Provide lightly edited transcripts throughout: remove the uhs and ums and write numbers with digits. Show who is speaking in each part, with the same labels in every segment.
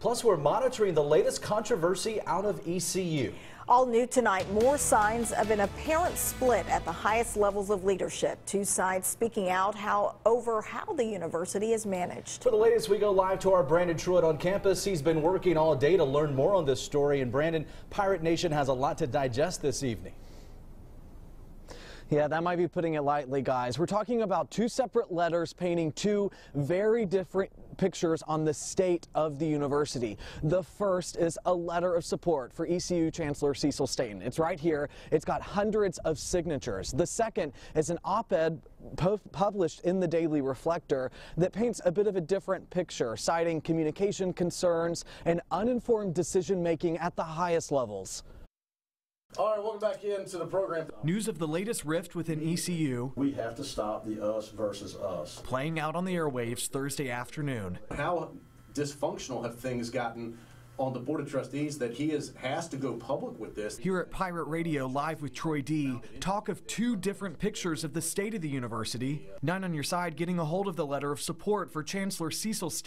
Speaker 1: Plus, we're monitoring the latest controversy out of ECU.
Speaker 2: All new tonight, more signs of an apparent split at the highest levels of leadership. Two sides speaking out over how the university is managed.
Speaker 1: For the latest, we go live to our Brandon Truitt on campus. He's been working all day to learn more on this story. And Brandon, Pirate Nation has a lot to digest this evening.
Speaker 3: Yeah, that might be putting it lightly, guys. We're talking about two separate letters painting two very different pictures on the state of the university. The first is a letter of support for ECU Chancellor Status. It's right here. It's got hundreds of signatures. The second is an op-ed published in the Daily Reflector that paints a bit of a different picture, citing communication concerns and uninformed decision-making at the highest levels.
Speaker 4: All right, welcome back into the program.
Speaker 5: News of the latest rift within ECU.
Speaker 4: We have to stop the us versus us.
Speaker 5: Playing out on the airwaves Thursday afternoon.
Speaker 4: How dysfunctional have things gotten on the Board of Trustees that he has to go public with this?
Speaker 5: Here at Pirate Radio, live with Troy D, talk of two different pictures of the state of the university. 9 on your side getting a hold of the letter of support for Chancellor Status.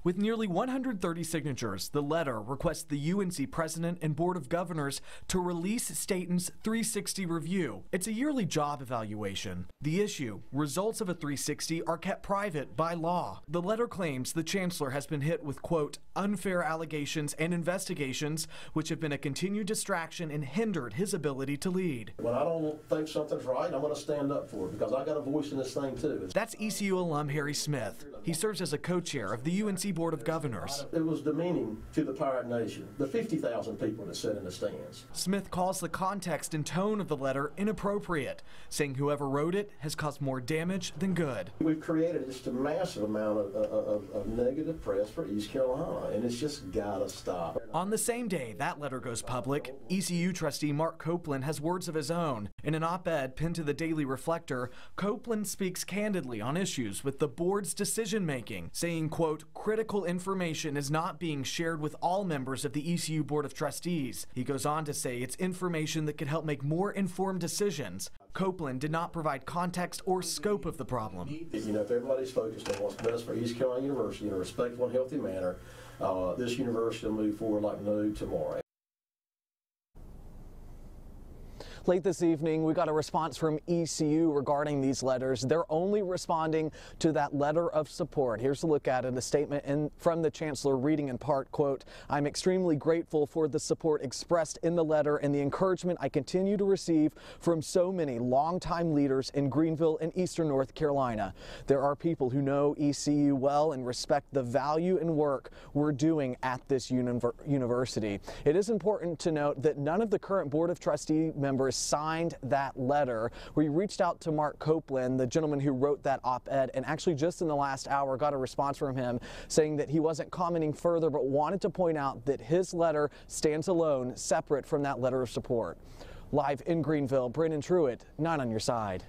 Speaker 5: With nearly 130 signatures, the letter requests the UNC President and Board of Governors to release Staten's 360 review. It's a yearly job evaluation. The issue, results of a 360 are kept private by law. The letter claims the Chancellor has been hit with, quote, unfair allegations and investigations, which have been a continued distraction and hindered his ability to lead.
Speaker 4: When I don't think something's right, I'm going to stand up for it because I got a voice in this thing too.
Speaker 5: That's ECU alum Harry Smith. He serves as a co-chair of the UNC Board of Governors.
Speaker 4: It was demeaning to the Pirate Nation, the 50,000 people that sat in the stands.
Speaker 5: Smith calls the context and tone of the letter inappropriate, saying whoever wrote it has caused more damage than good.
Speaker 4: We've created just a massive amount of negative press for East Carolina, and it's just got to stop.
Speaker 5: On the same day that letter goes public, ECU trustee Mark Copeland has words of his own. In an op-ed pinned to the Daily Reflector, Copeland speaks candidly on issues with the board's decision-making, saying, quote, critical information is not being shared with all members of the ECU Board of Trustees. He goes on to say it's information that could help make more informed decisions. Copeland did not provide context or scope of the problem.
Speaker 4: You know, if everybody's focused on what's best for East Carolina University in a respectful and healthy manner, this university will move forward like no tomorrow.
Speaker 3: Late this evening, we got a response from ECU regarding these letters. They're only responding to that letter of support. Here's a look at it, a statement from the Chancellor reading in part, quote, I'm extremely grateful for the support expressed in the letter and the encouragement I continue to receive from so many longtime leaders in Greenville and Eastern North Carolina. There are people who know ECU well and respect the value and work we're doing at this university. It is important to note that none of the current Board of Trustee members signed that letter. We reached out to Mark Copeland, the gentleman who wrote that op-ed, and actually just in the last hour got a response from him saying that he wasn't commenting further but wanted to point out that his letter stands alone, separate from that letter of support. Live in Greenville, Brandon Truitt, 9 on your side.